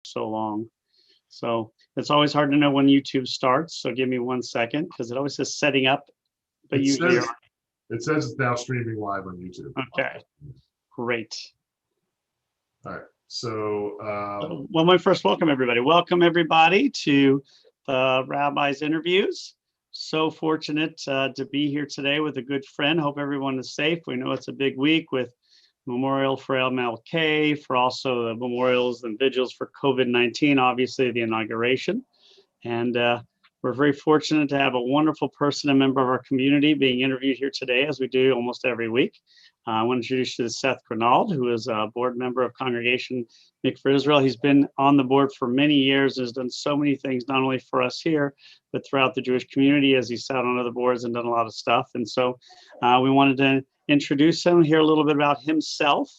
so long. So it's always hard to know when YouTube starts. So give me 1 second because it always says setting up, but It usually says it says it's now streaming live on YouTube. okay, great. All right. So Well, my first welcome everybody. Welcome everybody to the Rabbi's Interviews. So fortunate to be here today with a good friend. Hope everyone is safe. We know it's a big week with memorial for MLK, for also the memorials and vigils for COVID-19, obviously the inauguration. And we're very fortunate to have a wonderful person, a member of our community, being interviewed here today, as we do almost every week. I want to introduce you to Seth Grinald, who is a board member of Congregation Mikveh Israel. He's been on the board for many years, has done so many things, not only for us here, but throughout the Jewish community, as he sat on other boards and done a lot of stuff. And so we wanted to introduce him, hear a little bit about himself,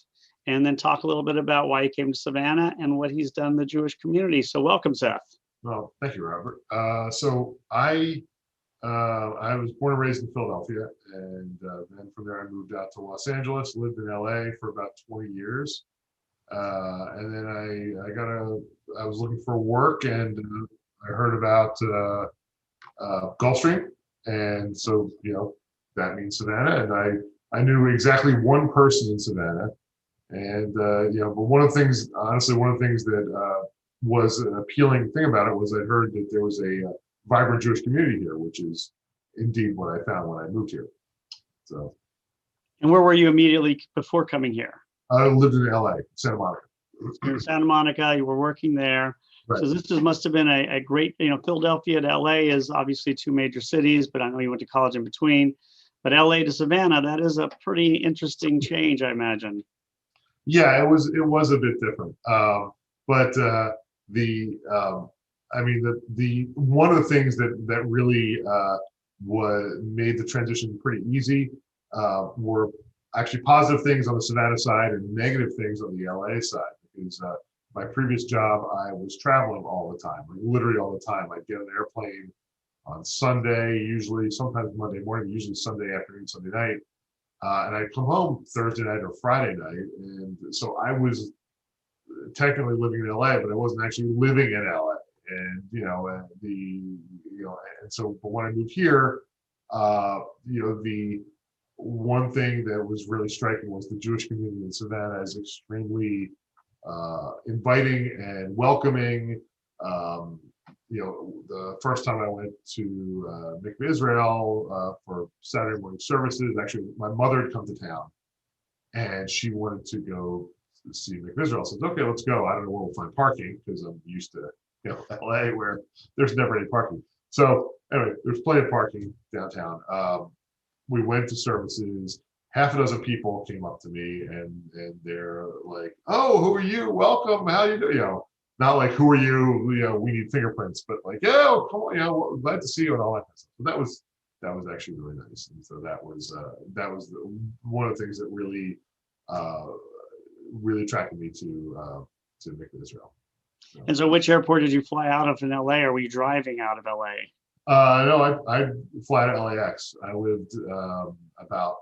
and then talk a little bit about why he came to Savannah and what he's done in the Jewish community. So welcome, Seth. well, thank you, Robert. So I was born and raised in Philadelphia, and then from there I moved out to Los Angeles, lived in LA for about 20 years. And then I was looking for work, and I heard about Gulfstream, and so that means Savannah, and I knew exactly one person in Savannah, and but one of the things, honestly, one of the things that was an appealing thing about it was I heard that there was a vibrant Jewish community here, which is indeed what I found when I moved here. So. And where were you immediately before coming here? I lived in LA, Santa Monica. You're in Santa Monica, you were working there. Right. So this must have been a great, Philadelphia to LA is obviously two major cities, but I know you went to college in between. But LA to Savannah, that is a pretty interesting change, I imagine. Yeah, it was a bit different. But the one of the things that really made the transition pretty easy were actually positive things on the Savannah side and negative things on the LA side. Because my previous job, I was traveling all the time, like literally all the time. I'd get on an airplane on Sunday, usually, sometimes Monday morning, usually Sunday afternoon, Sunday night, and I'd come home Thursday night or Friday night. And so I was technically living in LA, but I wasn't actually living in LA. And but when I moved here, the one thing that was really striking was the Jewish community in Savannah is extremely inviting and welcoming. The first time I went to Mikveh Israel for Saturday morning services, actually my mother had come to town and she wanted to go see Mikveh Israel. So I said, okay, let's go. I don't know where we'll find parking because I'm used to LA where there's never any parking. So anyway, there's plenty of parking downtown. We went to services. Half a dozen people came up to me and they're like, "Oh, who are you? Welcome. How you doing?" Not like, "Who are you? We need fingerprints," but like, "Yeah, come on, glad to see you," and all that kind of stuff. So that was actually really nice. And so that was one of the things that really attracted me to Mikveh Israel. And so which airport did you fly out of in LA, or were you driving out of LA? No, I fly to LAX. I lived about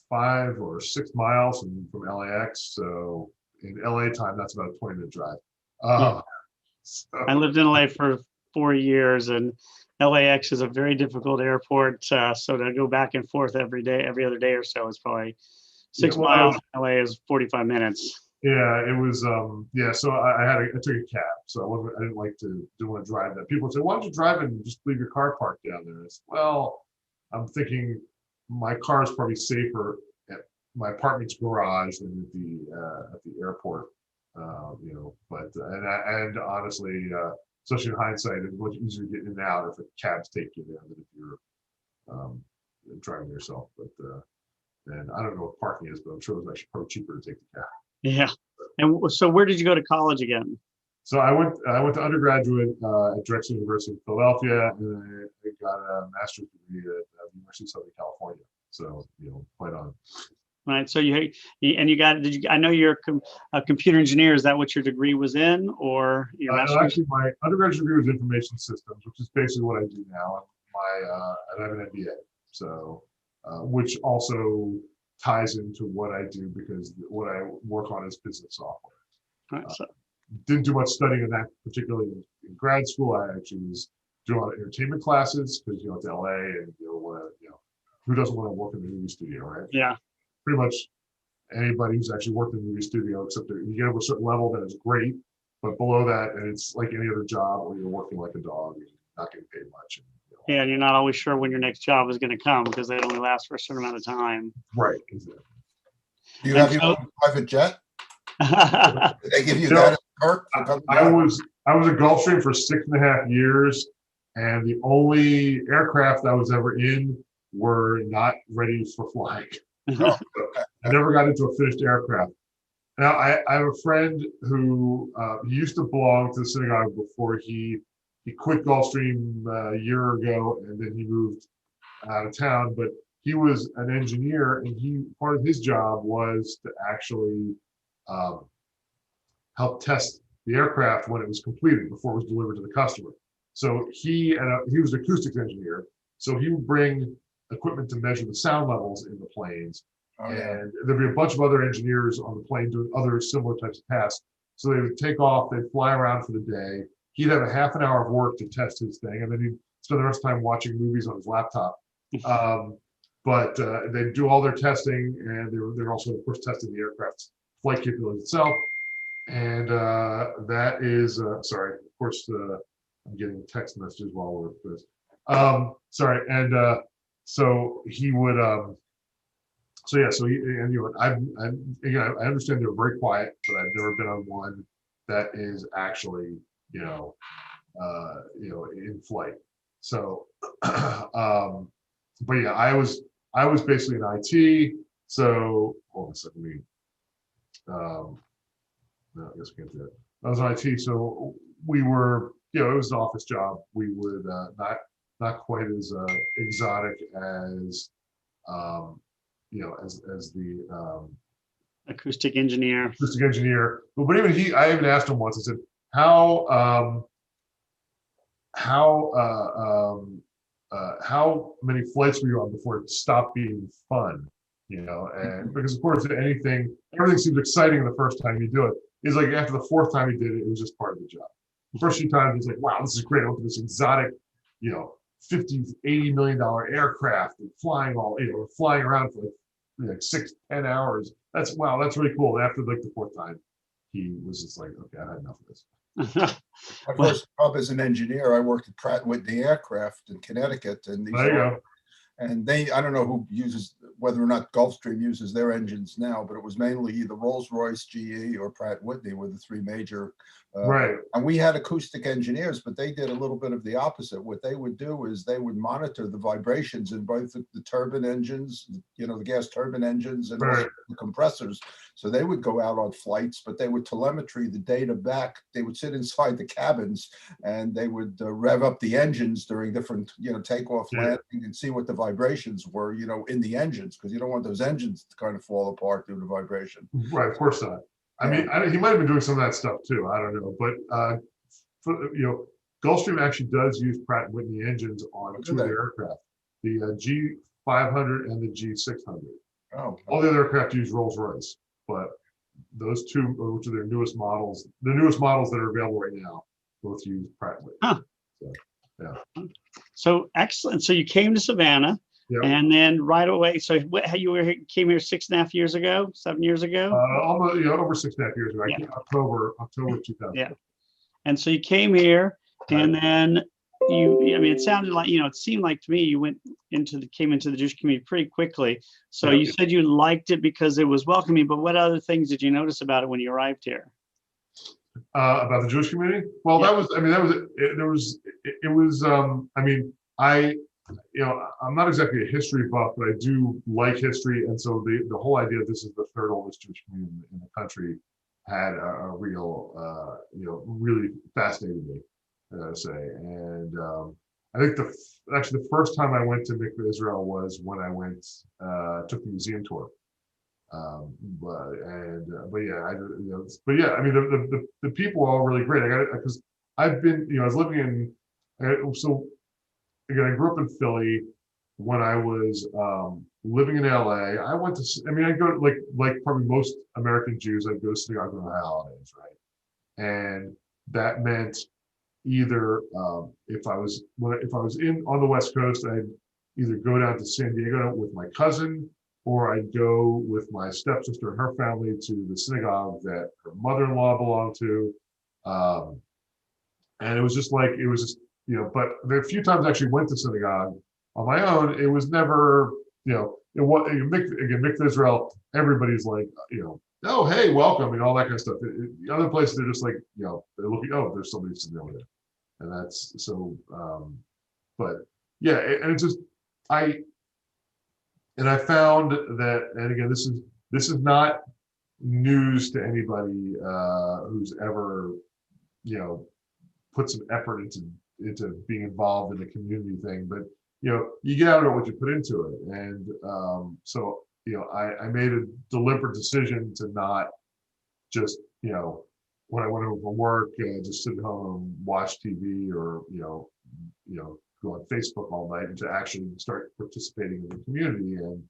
5 or 6 miles from LAX. So in LA time, that's about a 20-minute drive. So. I lived in LA for 4 years, and LAX is a very difficult airport. So to go back and forth every other day or so is probably 6 miles. LA is 45 minutes. Yeah, it was. So I took a cab, so I didn't want to drive that. People would say, "Why don't you drive and just leave your car parked down there?" I said, well, I'm thinking my car is probably safer at my apartment's garage than at the airport. But honestly, especially in hindsight, it's much easier to get in and out if the cabs take you there than if you're driving yourself. But and I don't know what parking is, but I'm sure it was actually probably cheaper to take the cab. Yeah. And so where did you go to college again? So I went to undergraduate at Drexel University in Philadelphia, and I got a master's degree at the University of Southern California. So, quite on. Right. So I know you're a computer engineer. Is that what your degree was in, or your master's? Actually, my undergraduate degree was information systems, which is basically what I do now. And I have an MBA. So, which also ties into what I do because what I work on is business software. All right, didn't do much studying in that, particularly in grad school. I actually was doing a lot of entertainment classes because it's LA, and who doesn't want to work in the movie studio, right? Yeah. Pretty much anybody who's actually worked in the movie studio, except that you get over a certain level, that is great, but below that, and it's like any other job where you're working like a dog, and not getting paid much. And, Yeah, and you're not always sure when your next job is going to come because they only last for a certain amount of time. Right, exactly. Do you have your own private jet? Did they give you that as a perk? I was at Gulfstream for 6.5 years, and the only aircraft I was ever in were not ready for flying. I never got into a finished aircraft. Now, I have a friend who he used to belong to the synagogue before he quit Gulfstream a year ago, and then he moved out of town. But he was an engineer, and part of his job was to actually help test the aircraft when it was completed before it was delivered to the customer. So he was an acoustics engineer, so he would bring equipment to measure the sound levels in the planes. And there'd be a bunch of other engineers on the plane doing other similar types of tasks. So they would take off, they'd fly around for the day. He'd have a half an hour of work to test his thing, and then he'd spend the rest of the time watching movies on his laptop. But they'd do all their testing, and they're also, of course, testing the aircraft's flight capability itself. And that is, sorry, of course, I'm getting text messages while we're at this. Sorry, and so he would, I understand they're very quiet, but I've never been on one that is actually, in flight. So, but yeah, I was basically in IT. So hold on a second. No, I guess we can't do that. I was in IT, so we were, it was an office job. We would not quite as exotic as as the acoustic engineer. But even I even asked him once. I said, how many flights were you on before it stopped being fun? And because of course everything seems exciting the first time you do it. It's like after the fourth time he did it, it was just part of the job. The first few times he's like, wow, this is great. I look at this exotic, $50-80 million aircraft and flying around for like 6-10 hours. That's really cool. And after like the fourth time, he was just like, okay, I had enough of this. My first job as an engineer, I worked at Pratt & Whitney Aircraft in Connecticut, and there you go. And I don't know whether or not Gulfstream uses their engines now, but it was mainly either Rolls-Royce, GE, or Pratt & Whitney were the three major. Right. And we had acoustic engineers, but they did a little bit of the opposite. What they would do is they would monitor the vibrations in both the turbine engines, the gas turbine engines, and also the compressors. So they would go out on flights, but they would telemetry the data back. They would sit inside the cabins, and they would rev up the engines during different, takeoff, landing, and see what the vibrations were, in the engines, because you don't want those engines to kind of fall apart due to vibration. Right, of course not. I mean, he might have been doing some of that stuff too. I don't know, but Gulfstream actually does use Pratt & Whitney engines on two of their aircraft, the G500 and the G600. Oh, all the other aircraft use Rolls-Royce, but those two, which are their newest models, the newest models that are available right now, both use Pratt & Whitney. Huh. So, yeah. So excellent. So you came to Savannah. Yep. And then right away, so came here 6.5 years ago, 7 years ago? Almost, over 6.5 years ago. Yeah. October 2000. Yeah. And so you came here, and then it sounded like, it seemed like to me you came into the Jewish community pretty quickly. So you said you liked it because it was welcoming, but what other things did you notice about it when you arrived here? About the Jewish community? Well, I'm not exactly a history buff, but I do like history. And so the whole idea that this is the third oldest Jewish community in the country had a real, really fascinated me, I say. And I think the first time I went to Mikveh Israel was when I took the museum tour. The people are all really great. Because I've been, I was living in, again, I grew up in Philly. When I was living in LA, I go to, like probably most American Jews, I'd go to synagogue on the holidays, right? and that meant either if I was in on the West Coast, I'd either go down to San Diego with my cousin, or I'd go with my stepsister and her family to the synagogue that her mother-in-law belonged to. And it was just like, but the few times I actually went to synagogue on my own, it was never, Mikveh Israel, everybody's like, oh, hey, welcome, and all that kind of stuff. The other places, they're just like, they're looking, oh, there's somebody sitting over there. And that's so, but yeah, and it's just, I found that, and again, this is not news to anybody who's ever, put some effort into being involved in the community thing, but you get out of what you put into it. And so I made a deliberate decision to not just when I went home from work, just sit at home and watch TV, or go on Facebook all night, and to actually start participating in the community. And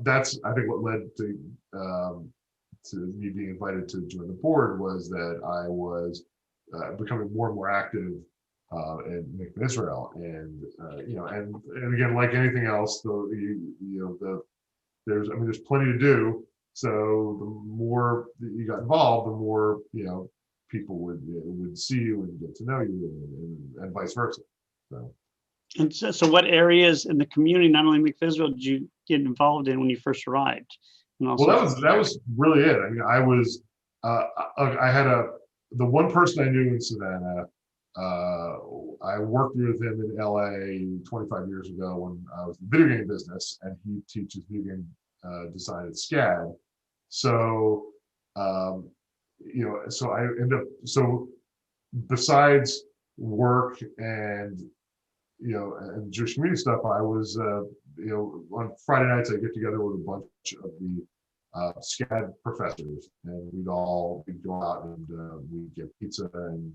that's, I think, what led to me being invited to join the board, was that I was becoming more and more active in Mikveh Israel, and and again, like anything else, there's plenty to do. So the more that you got involved, the more people would see you and get to know you, and vice versa. So. And so what areas in the community, not only Mikveh Israel, did you get involved in when you first arrived? And also, well, that was really it. I mean, I was I had the one person I knew in Savannah. I worked with him in LA 25 years ago when I was in the video game business, and he teaches video game design at SCAD. So so I end up, so besides work and and Jewish community stuff, I was on Friday nights I get together with a bunch of the SCAD professors, and we'd go out and we'd get pizza, and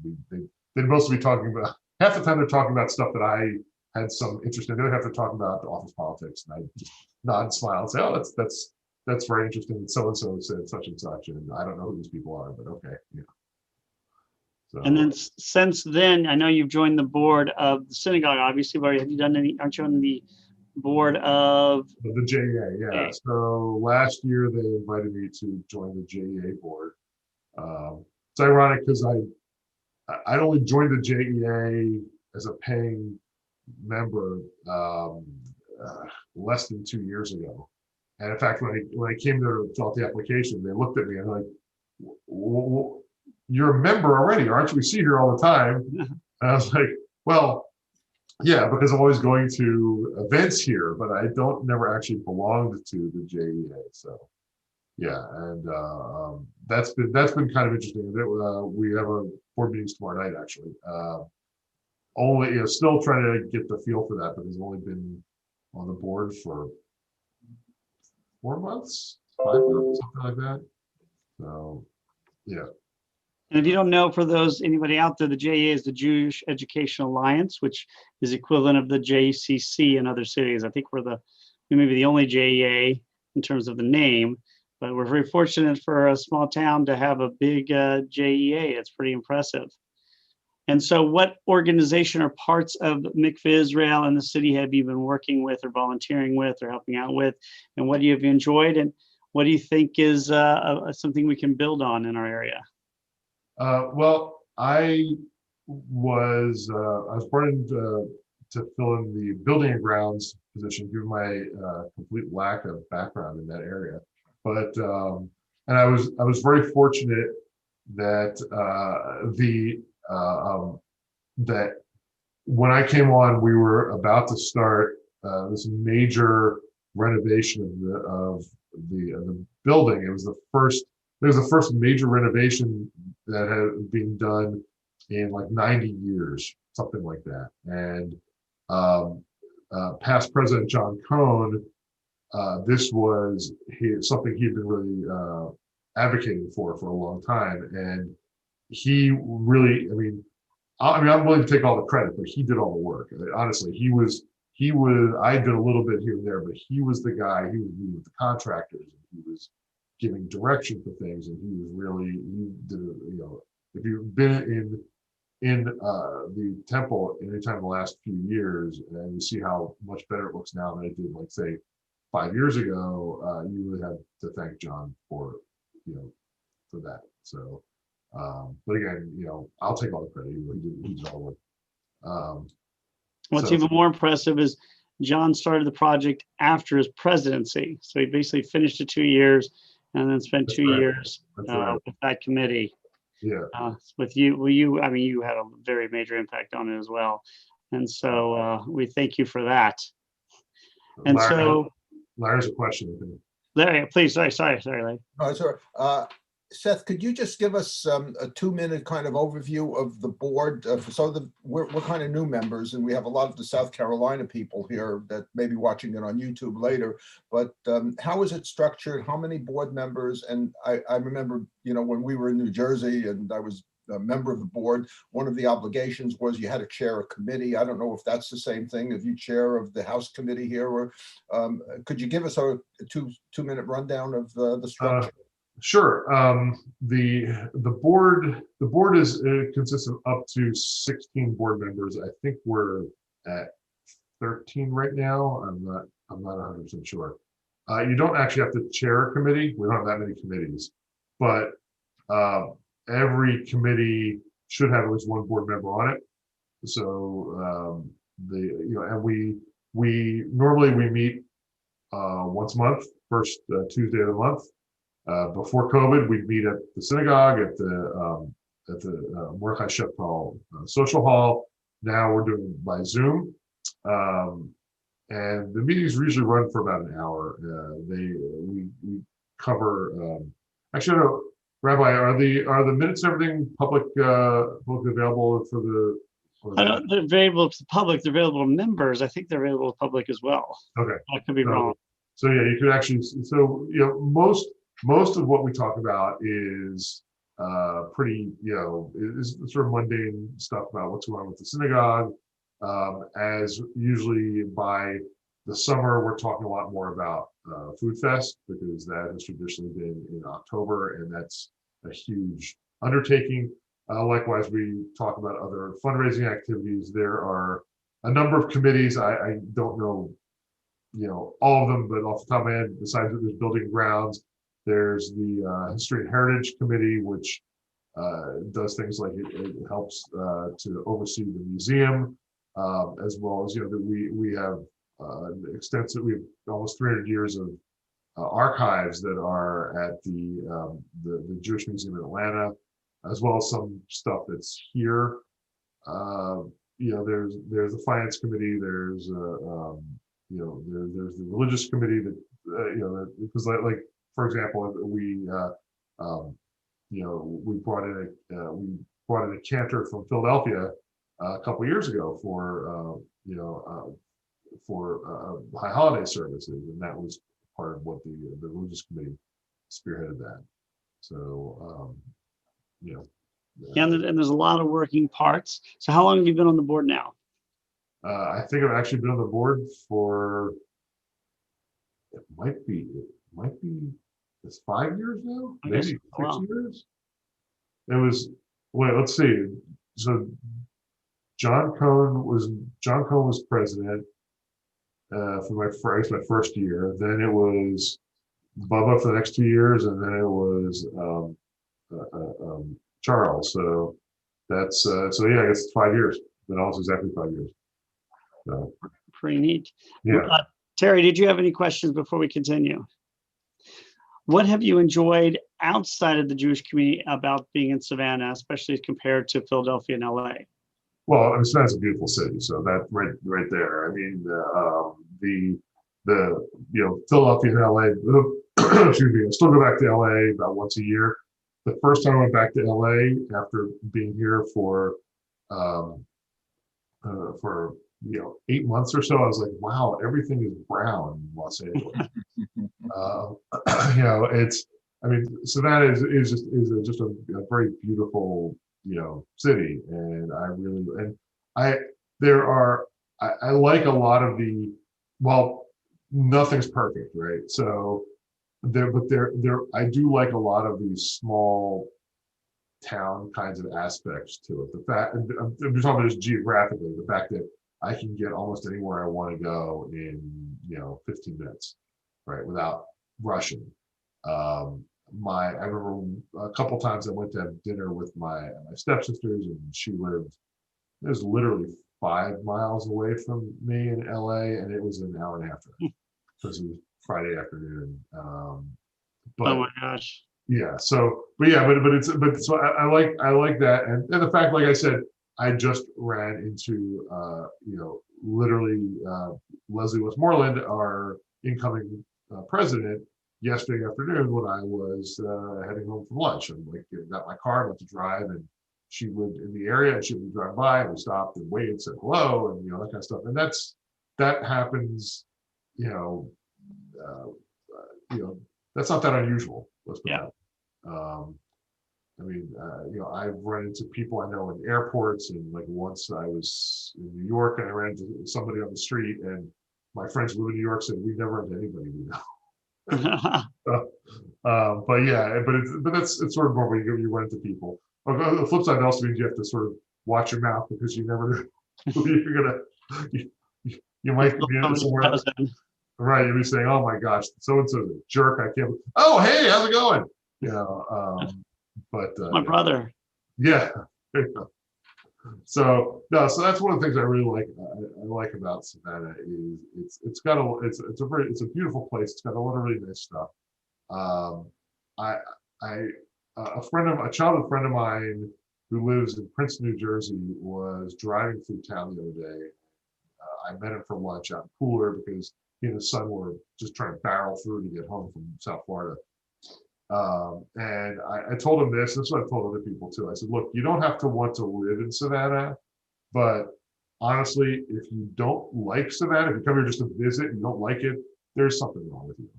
they'd mostly be talking about, half the time they're talking about stuff that I had some interest in. They would have to talk about the office politics, and I'd just nod and smile and say, oh, that's very interesting. So and so said such and such, and I don't know who these people are, but okay. So, and then since then, I know you've joined the board of the synagogue, obviously. But have you done aren't you on the board of the JEA? Yeah. So last year they invited me to join the JEA board. It's ironic because I'd only joined the JEA as a paying member less than 2 years ago. And in fact, when I came there to fill out the application, they looked at me and like, "You're a member already, aren't you? We see you here all the time." And I was like, "Well, yeah, because I'm always going to events here, but I never actually belonged to the JEA." So yeah, and that's been kind of interesting. We have a board meetings tomorrow night, actually. Only still trying to get the feel for that, because I've only been on the board for 4 months, 5 months, something like that. So yeah. And if you don't know, for anybody out there, the JEA is the Jewish Education Alliance, which is equivalent of the JCC in other cities. I think we may be the only JEA in terms of the name, but we're very fortunate for a small town to have a big JEA. It's pretty impressive. And so what organization or parts of Mikveh Israel and the city have you been working with, or volunteering with, or helping out with? And what have you enjoyed? And what do you think is something we can build on in our area? Well, I was brought in to fill in the building and grounds position, given my complete lack of background in that area. But and I was very fortunate that that when I came on, we were about to start this major renovation of the building. It was the first major renovation that had been done in like 90 years, something like that. And past President John Cohn, this was something he'd been really advocating for a long time. And he really, I'm willing to take all the credit, but he did all the work. Honestly, I did a little bit here and there, but he was the guy. He was meeting with the contractors, and he was giving direction for things, and he did if you've been in the temple anytime in the last few years, and you see how much better it looks now than it did, like say 5 years ago, you really have to thank John for, for that. So, but again, I'll take all the credit. He did all the work. What's So- even more impressive is John started the project after his presidency. So he basically finished the 2 years and then spent That's 2 right. years That's right. with that committee. Yeah. With you, I mean, you had a very major impact on it as well. And so we thank you for that. And Larry's a question. I think. Larry, please, sorry, Larry. No, sorry. Seth, could you just give us a 2-minute kind of overview of the board? We're kind of new members, and we have a lot of the South Carolina people here that may be watching it on YouTube later. But how is it structured? How many board members? And I remember, when we were in New Jersey and I was a member of the board, one of the obligations was you had to chair a committee. I don't know if that's the same thing, if you chair of the House committee here, or could you give us a 2-minute rundown of the structure? Sure. The board is consists of up to 16 board members. I think we're at 13 right now. I'm not 100% sure. You don't actually have to chair a committee. We don't have that many committees, but every committee should have at least one board member on it. So and we normally meet once a month, first Tuesday of the month. Before COVID, we'd meet at the synagogue, at the Mordechai Shepal social hall. Now we're doing it by Zoom, and the meetings usually run for about an hour. We cover. Actually, no, Rabbi, are the minutes and everything publicly available for the? I don't, they're available to the public. They're available to members. I think they're available to the public as well. Okay, I could be wrong. So yeah, you could actually. So most of what we talk about is pretty, is sort of mundane stuff about what's going on with the synagogue. As usually by the summer, we're talking a lot more about Food Fest, because that has traditionally been in October, and that's a huge undertaking. Likewise, we talk about other fundraising activities. There are a number of committees. I don't know, all of them, but off the top of my head, besides that, there's building grounds. There's the History and Heritage Committee, which does things like it helps to oversee the museum, as well as that we have extensive. We have almost 300 years of archives that are at the Jewish Museum in Atlanta, as well as some stuff that's here. There's the Finance Committee. There's there's the Religious Committee that because like. For example, we brought in a cantor from Philadelphia a couple years ago for high holiday services, and that was part of what the religious committee spearheaded that. So and there's a lot of working parts. So how long have you been on the board now? I think I've actually been on the board for it might be. It's 5 years now, maybe 6 years. It was. Wait, let's see. So John Cohn was president for my first year. Then it was Bubba for the next 2 years, and then it was Charles. So that's so yeah, I guess it's 5 years. Then also exactly 5 years. So, pretty neat. Yeah. Terry, did you have any questions before we continue? What have you enjoyed outside of the Jewish community about being in Savannah, especially compared to Philadelphia and LA? Well, Savannah's a beautiful city, so that right there. I mean, the Philadelphia and LA. Excuse me. I still go back to LA about once a year. The first time I went back to LA after being here for 8 months or so, I was like, wow, everything is brown in Los Angeles. Savannah is just a very beautiful, city, and I like a lot of nothing's perfect, right? So I do like a lot of these small town kinds of aspects to it. The fact, and I'm talking about this geographically, the fact that I can get almost anywhere I want to go in, 15 minutes, right, without rushing. I remember a couple times I went to have dinner with my stepsisters, and she lived, it was literally 5 miles away from me in LA, and it was an hour and a half drive because it was Friday afternoon. Oh But my gosh. yeah, so so I like that, and the fact, like I said, I just ran into literally Leslie Westmoreland, our incoming president, yesterday afternoon when I was heading home from lunch. And like got my car, went to drive, and she lived in the area, and she would drive by, and we stopped and waited, said hello, and that kind of stuff. And that happens, that's not that unusual. Let's put Yeah. that. I've run into people I know in airports, and like once I was in New York and I ran into somebody on the street, and my friends who live in New York said, "We've never run into anybody we know." But it's sort of more when you run into people. On the flip side, it also means you have to sort of watch your mouth, because you never know who you're gonna, you might be in somewhere, right? You'll be saying, "Oh my gosh, so and so's a jerk. I can't." Oh, hey, how's it going? My brother. Yeah. So that's one of the things I really like. I like about Savannah is it's a beautiful place. It's got a lot of really nice stuff. A childhood friend of mine who lives in Princeton, New Jersey, was driving through town the other day. I met him for lunch out in Cooler because he and his son were just trying to barrel through to get home from South Florida. And I told him this is what I've told other people too. I said, look, you don't have to want to live in Savannah, but honestly, if you don't like Savannah, if you come here just to visit and you don't like it, there's something wrong with you.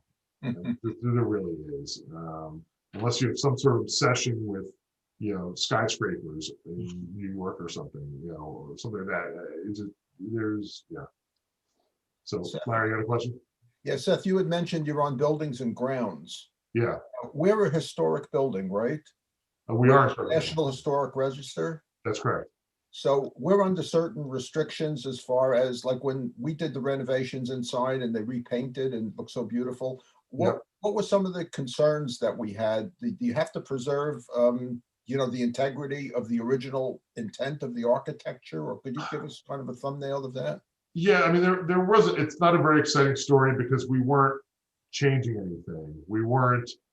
There really is. Unless you have some sort of obsession with, skyscrapers in New York or something, or something like that. So, Larry, you got a question? Yeah, Seth, you had mentioned you're on buildings and grounds. Yeah. We're a historic building, right? We are National Historic Register. That's correct. So we're under certain restrictions as far as like when we did the renovations inside and they repainted and looked so beautiful. What were some of the concerns that we had? Do you have to preserve, the integrity of the original intent of the architecture, or could you give us kind of a thumbnail of that? Yeah, I mean, there was. It's not a very exciting story because we weren't changing anything.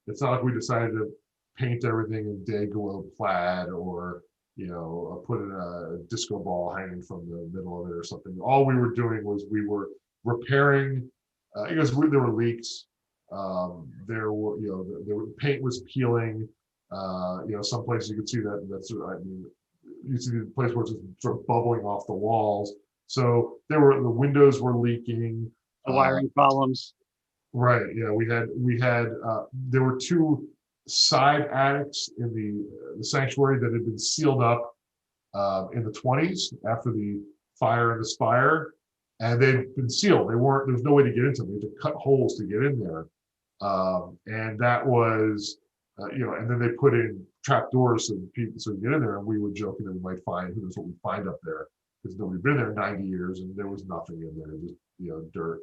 It's not like we decided to paint everything in day glow plaid, or put in a disco ball hanging from the middle of it or something. All we were doing was we were repairing, because there were leaks. The paint was peeling. Some places you could see you see the place where it's sort of bubbling off the walls. So the windows were leaking. The wiring problems. Right. Yeah. We had there were 2 side attics in the sanctuary that had been sealed up in the 20s after the fire in the spire, and they've been sealed. There's no way to get into them. You had to cut holes to get in there. And that was, and then they put in trap doors so you get in there, and we were joking that we might find, who knows what we'd find up there, because nobody'd been there 90 years and there was nothing in there, just, dirt.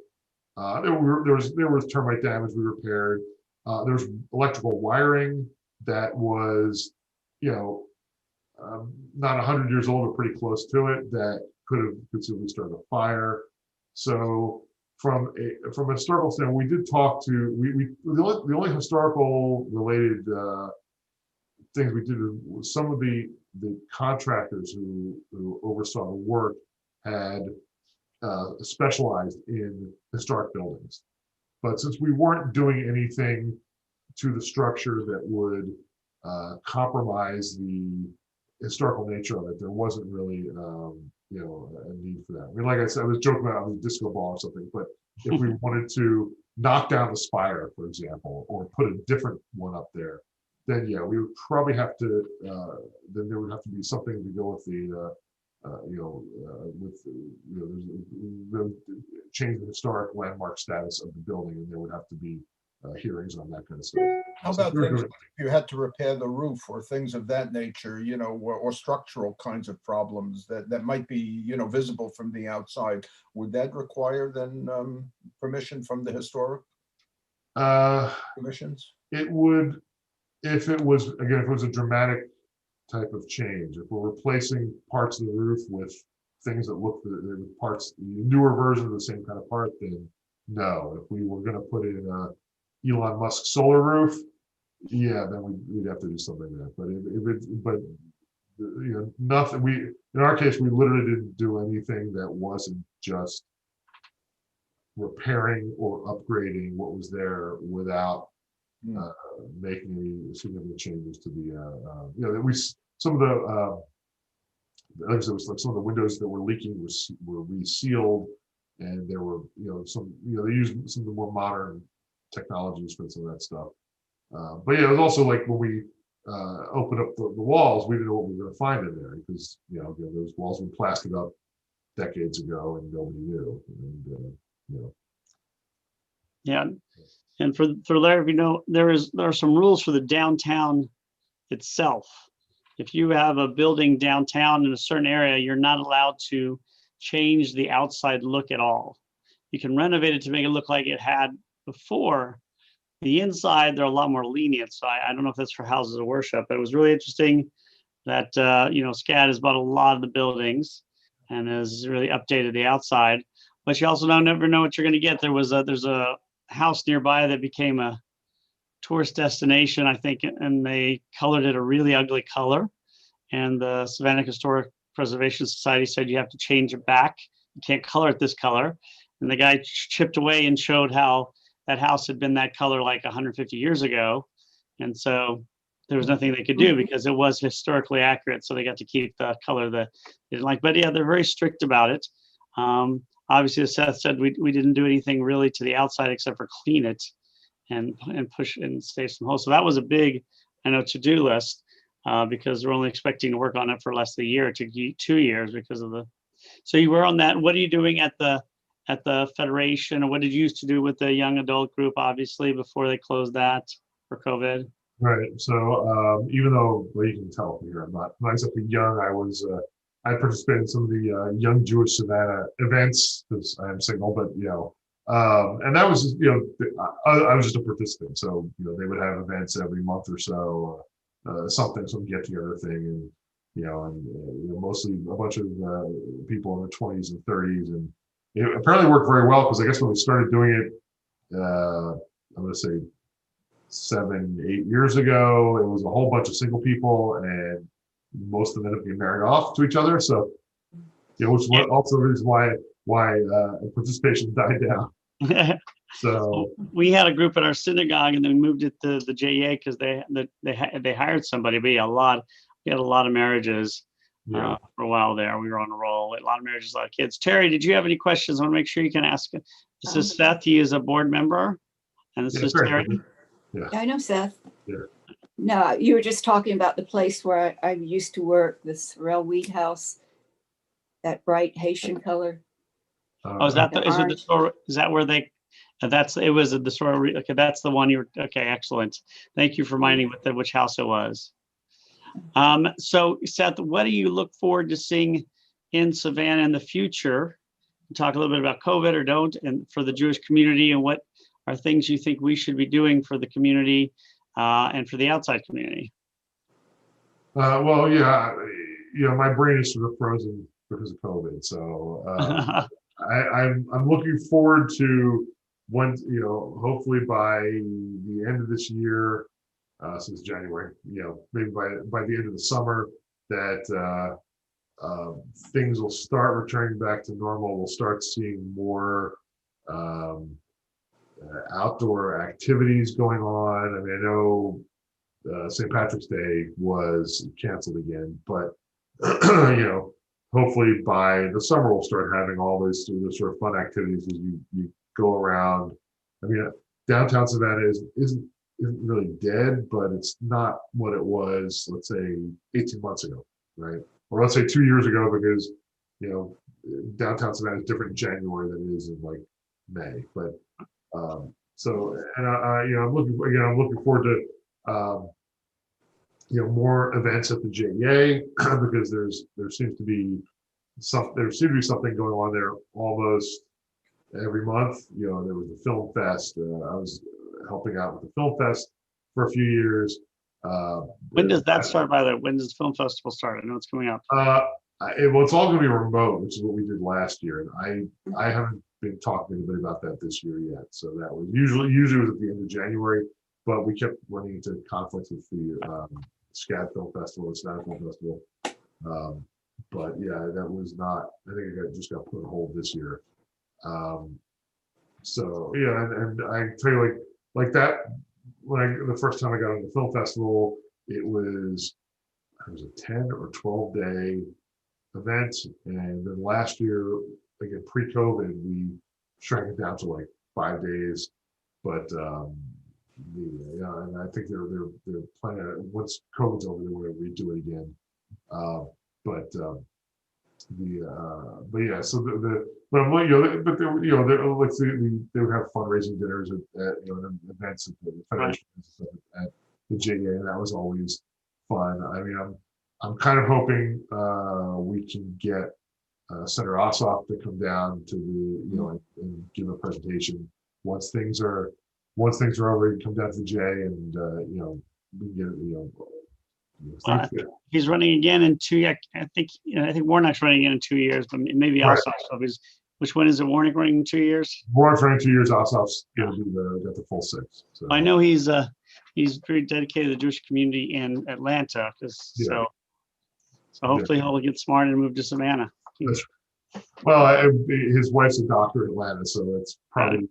There was termite damage we repaired. There was electrical wiring that was, not 100 years old, but pretty close to it, that could have conceivably started a fire. So from a historical standpoint, we did talk to the only historical related things we did was some of the contractors who oversaw the work had specialized in historic buildings. But since we weren't doing anything to the structure that would compromise the historical nature of it, there wasn't really a need for that. I mean, like I said, I was joking about a disco ball or something, but if we wanted to knock down the spire, for example, or put a different one up there, then yeah, we would probably have to. Then there would have to be something to go with the change the historic landmark status of the building, and there would have to be hearings on that kind of stuff. How So about we're things doing- if you had to repair the roof or things of that nature, or structural kinds of problems that might be, visible from the outside? Would that require then permission from the historic Uh, commissions? it would, if it was, again, if it was a dramatic type of change, if we're replacing parts of the roof with things that look the parts, newer version of the same kind of part, then no. If we were going to put in a Elon Musk solar roof, yeah, then we'd have to do something like that. But nothing. In our case, we literally didn't do anything that wasn't just repairing or upgrading what was there without making any significant changes to the that we some of the like I said, it was like some of the windows that were leaking were resealed, and there were some they used some of the more modern technologies for some of that stuff. But yeah, it was also like when we opened up the walls, we didn't know what we were going to find in there because again, those walls were plastered up decades ago and nobody knew. And Yeah. And for Larry, there are some rules for the downtown itself. If you have a building downtown in a certain area, you're not allowed to change the outside look at all. You can renovate it to make it look like it had before. The inside, they're a lot more lenient. So I don't know if that's for houses of worship, but it was really interesting that, SCAD has bought a lot of the buildings and has really updated the outside, but you also never know what you're going to get. There's a house nearby that became a tourist destination, I think, and they colored it a really ugly color. And the Savannah Historic Preservation Society said you have to change it back. You can't color it this color. And the guy chipped away and showed how that house had been that color like 150 years ago. And so there was nothing they could do because it was historically accurate. So they got to keep the color that they didn't like. But yeah, they're very strict about it. Obviously, as Seth said, we didn't do anything really to the outside except for clean it and push and stay some holes. So that was a big, to-do list because we're only expecting to work on it for less than a year to 2 years because of the. So you were on that. What are you doing at the Federation, or what did you used to do with the young adult group, obviously, before they closed that for COVID? Right. So even though, well, you can tell from here, I'm not exactly young. I participated in some of the Young Jewish Savannah events because I am single, but and that was just, I was just a participant. So they would have events every month or so, some get together thing, and mostly a bunch of people in their 20s and 30s, and it apparently worked very well because I guess when we started doing it, I'm going to say 7-8 years ago, it was a whole bunch of single people, and most of them ended up getting married off to each other. So, which was also the reason why participation died down. So we had a group at our synagogue, and then we moved it to the JEA because they hired somebody. We had a lot of marriages for a while there. We were on a roll. A lot of marriages, a lot of kids. Terry, did you have any questions? I want to make sure you can ask. This is Seth. He is a board member, and this is Terry. Yeah. I know Seth. Yeah. No, you were just talking about the place where I used to work, the Sorrel Wheat House, that bright Haitian color. Is it the store? Is that where they? It was the store. Okay, that's the one you were. Okay, excellent. Thank you for reminding me which house it was. So Seth, what do you look forward to seeing in Savannah in the future? Talk a little bit about COVID or don't, and for the Jewish community, and what are things you think we should be doing for the community and for the outside community? Well, yeah, my brain is sort of frozen because of COVID. So I'm looking forward to hopefully by the end of this year, since January, maybe by the end of the summer, that things will start returning back to normal. We'll start seeing more outdoor activities going on. I mean, I know St. Patrick's Day was canceled again, but hopefully by the summer we'll start having all those sort of fun activities as you go around. I mean, downtown Savannah isn't really dead, but it's not what it was, let's say, 18 months ago, right? Or let's say 2 years ago, because downtown Savannah is different in January than it is in like May. But So, and I'm looking forward to, more events at the JEA because there seems to be something going on there almost every month. There was the film fest. I was helping out with the film fest for a few years. When does that start, by the way? When does the film festival start? I know it's coming up. It's all going to be remote, which is what we did last year, and I haven't been talking to anybody about that this year yet. So that was usually was at the end of January, but we kept running into conflicts with the SCAD Film Festival and Savannah Film Festival. But yeah, that was not. I think it just got put on hold this year. So yeah, and I tell you, like that, the first time I got on the film festival, it was a 10 or 12 day event, and then last year, again pre-COVID, we shrank it down to like 5 days. But and I think they're planning, once COVID's over, they want to redo it again. But yeah, so but I'm like, but they would have fundraising dinners at events at the Federation at the JA, and that was always fun. I mean, I'm kind of hoping we can get Senator Ossoff to come down to the and give a presentation once things are over. He can come down to the J and we can get he's running again in 2 years. I think Warnock's running again in 2 years, but maybe Right. Ossoff. Which one is it? Warnock running in 2 years? Warnock's running 2 years. Ossoff's going to be got the full 6. So. I know he's very dedicated to the Jewish community in Atlanta. So hopefully he'll get smart and move to Savannah. Well, his wife's a doctor in Atlanta, so it's probably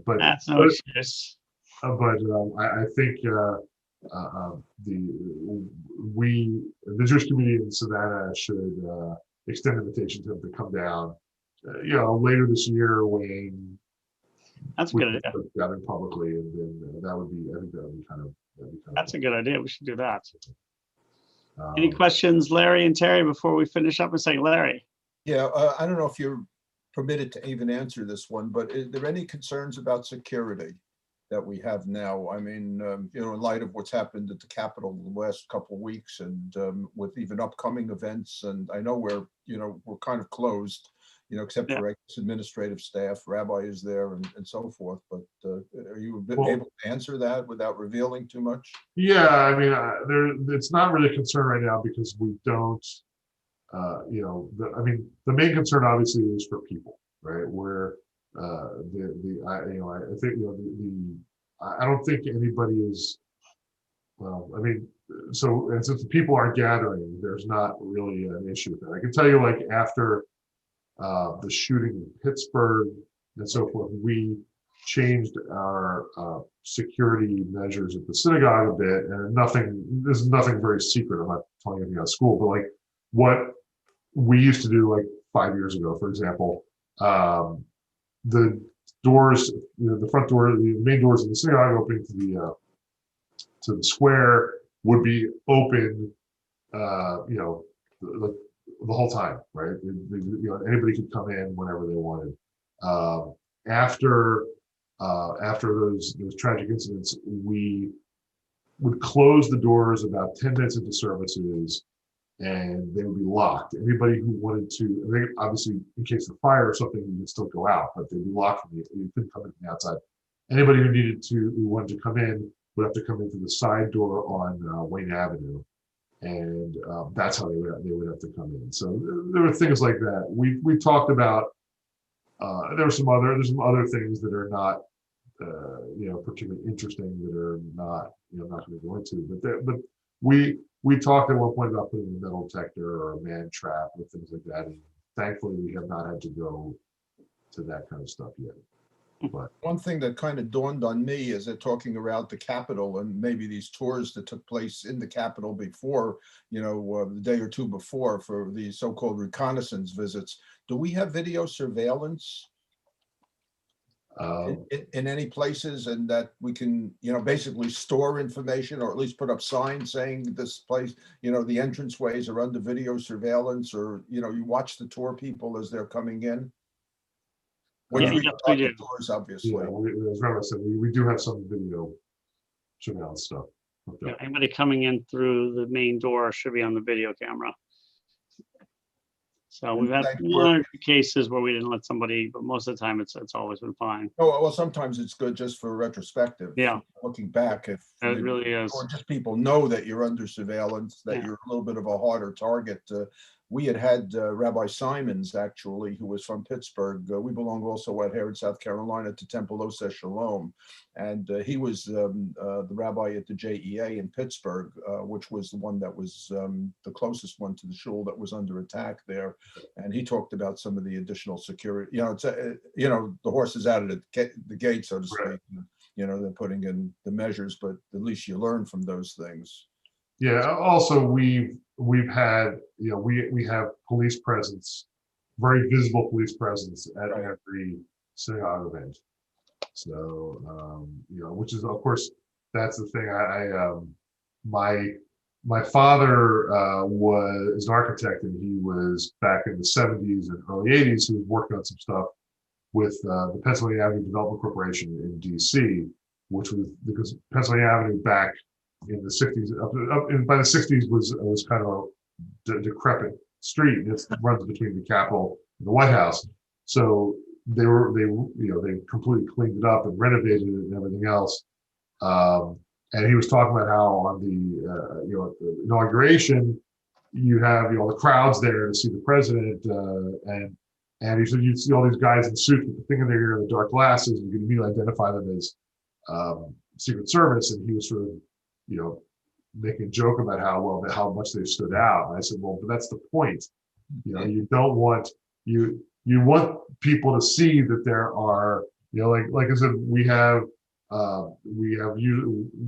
but that's no excuse. But I think the Jewish community in Savannah should extend an invitation to him to come down, later this year when that's a good idea. Gathering publicly, and then that would be, I think that would be kind of. That's a good idea. We should do that. Any questions, Larry and Terry, before we finish up and say, Larry? Yeah, I don't know if you're permitted to even answer this one, but is there any concerns about security that we have now? I mean, in light of what's happened at the Capitol the last couple of weeks, and with even upcoming events, and I know we're kind of closed, except for administrative staff, Rabbi is there, and so forth. But are you able to answer that without revealing too much? Yeah, I mean, it's not really a concern right now because we don't. The main concern obviously is for people, right? Where I think I don't think anybody is. Well, I mean, so and since the people aren't gathering, there's not really an issue with that. I can tell you, like after the shooting in Pittsburgh and so forth, we changed our security measures at the synagogue a bit, and this is nothing very secret. I'm not telling anything out of school, but like what we used to do like 5 years ago, for example, the doors, the front door, the main doors of the synagogue opening to the square would be open, the whole time, right? Anybody could come in whenever they wanted. After those tragic incidents, we would close the doors about 10 minutes into services, and they would be locked. Anybody who wanted to, obviously, in case of fire or something, you could still go out, but they'd be locked from you couldn't come in from the outside. Anybody who wanted to come in would have to come in through the side door on Wayne Avenue, and that's how they would have to come in. So there were things like that. We talked about. There's some other things that are not particularly interesting, that are not not going to go into. But we talked at one point about putting a metal detector or a man trap or things like that. And thankfully, we have not had to go to that kind of stuff yet. But one thing that kind of dawned on me is that talking around the Capitol and maybe these tours that took place in the Capitol before, the day or two before for the so-called reconnaissance visits, do we have video surveillance in any places, and that we can, basically store information, or at least put up signs saying this place, the entranceways are under video surveillance, or, you watch the tour people as they're coming in? Which Yeah, we yes, got we the do. tours, obviously. Yeah, as Rabbi said, we do have some video surveillance stuff. hooked Yeah, up. anybody coming in through the main door should be on the video camera. So we've had Thank you. one or two cases where we didn't let somebody, but most of the time it's always been fine. Oh, well, sometimes it's good just for retrospective. Yeah. Looking back, if. It really is. Or just people know that you're under surveillance, that Yeah. you're a little bit of a harder target. We had Rabbi Simons, actually, who was from Pittsburgh. We belong also out here in South Carolina to Temple Oseh Shalom. And he was the rabbi at the JEA in Pittsburgh, which was the one that was the closest one to the shul that was under attack there. And he talked about some of the additional security. It's the horse is out of the gate, so to speak. Right. They're putting in the measures, but at least you learn from those things. Yeah. Also, we've had, we have police presence, very visible police presence at Right. every synagogue event. So, which is, of course, that's the thing. My father was an architect, and he was back in the 70s and early 80s. He was working on some stuff with the Pennsylvania Avenue Development Corporation in DC, which was because Pennsylvania Avenue back in the 60s, by the 60s was kind of a decrepit street. It runs between the Capitol and the White House. So they completely cleaned it up and renovated it and everything else. And he was talking about how on the inauguration, you have the crowds there to see the president, and he said you'd see all these guys in suits with the thing in their ear and the dark glasses, and you could immediately identify them as Secret Service. And he was sort of, making a joke about how much they stood out. And I said, well, but that's the point. You don't want you want people to see that there are, like I said, we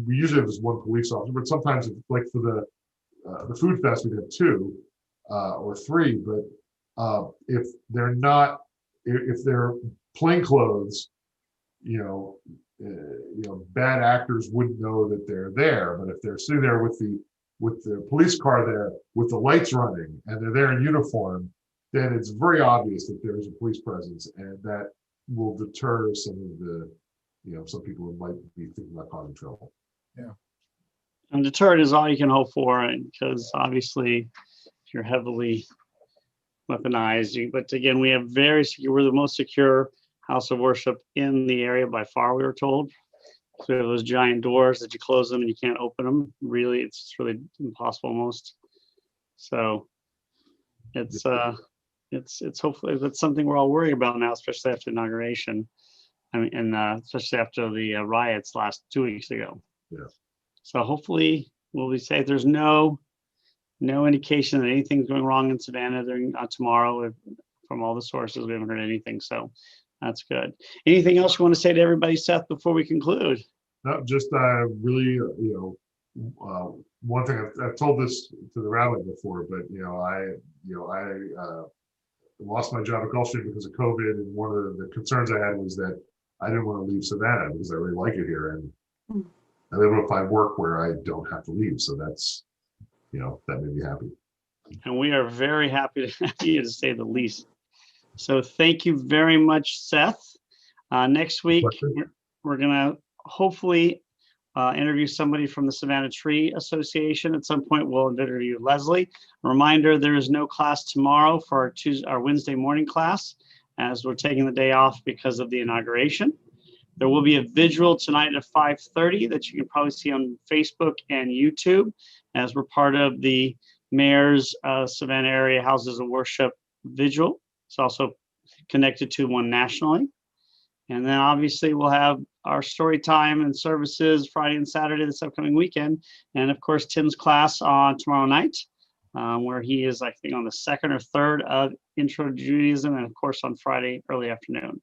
usually have just one police officer, but sometimes like for the food fest we had 2 or 3, but if they're plainclothes, bad actors wouldn't know that they're there. But if they're sitting there with the police car there with the lights running and they're there in uniform, then it's very obvious that there's a police presence, and that will deter some of the some people who might be thinking about causing trouble. Yeah. And deterrent is all you can hope for, because obviously if you're heavily weaponized, but again, we have we're the most secure house of worship in the area by far, we were told. So we have those giant doors that you close them and you can't open them. Really, it's really impossible almost. So it's hopefully that's something we're all worried about now, especially after inauguration. I mean, and especially after the riots last 2 weeks ago. Yeah. So hopefully we'll be safe. There's no indication that anything's going wrong in Savannah during tomorrow. From all the sources, we haven't heard anything. So that's good. Anything else you want to say to everybody, Seth, before we conclude? No, just really, one thing I've told this to the rabbi before, but I lost my job at Gulfstream because of COVID, and one of the concerns I had was that I didn't want to leave Savannah because I really like it here, and I'm able to find work where I don't have to leave. So that's, that made me happy. And we are very happy to have you, to say the least. So thank you very much, Seth. Next week, we're going to hopefully interview somebody from the Savannah Tree Association. At some point, we'll interview Leslie. A reminder, there is no class tomorrow for our Wednesday morning class, as we're taking the day off because of the inauguration. There will be a vigil tonight at 5:30 that you can probably see on Facebook and YouTube, as we're part of the Mayor's Savannah Area Houses of Worship Vigil. It's also connected to one nationally. And then obviously we'll have our story time and services Friday and Saturday this upcoming weekend. And of course, Tim's class on tomorrow night, where he is, I think, on the 2nd or 3rd of Intro to Judaism, and of course on Friday early afternoon.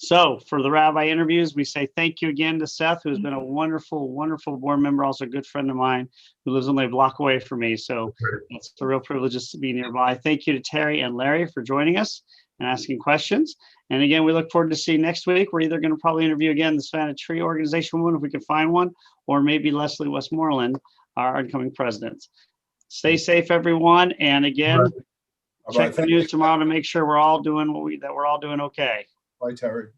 So for the rabbi interviews, we say thank you again to Seth, who's been a wonderful, wonderful board member, also a good friend of mine who lives only a block away from me. So it's a real privilege just to be nearby. Thank you to Terry and Larry for joining us and asking questions. And again, we look forward to seeing next week. We're either going to probably interview again the Savannah Tree Organization woman, if we can find one, or maybe Leslie Westmoreland, our incoming president. Stay safe, everyone. And again, check the news tomorrow to make sure we're all doing we're all doing okay. Bye, Terry.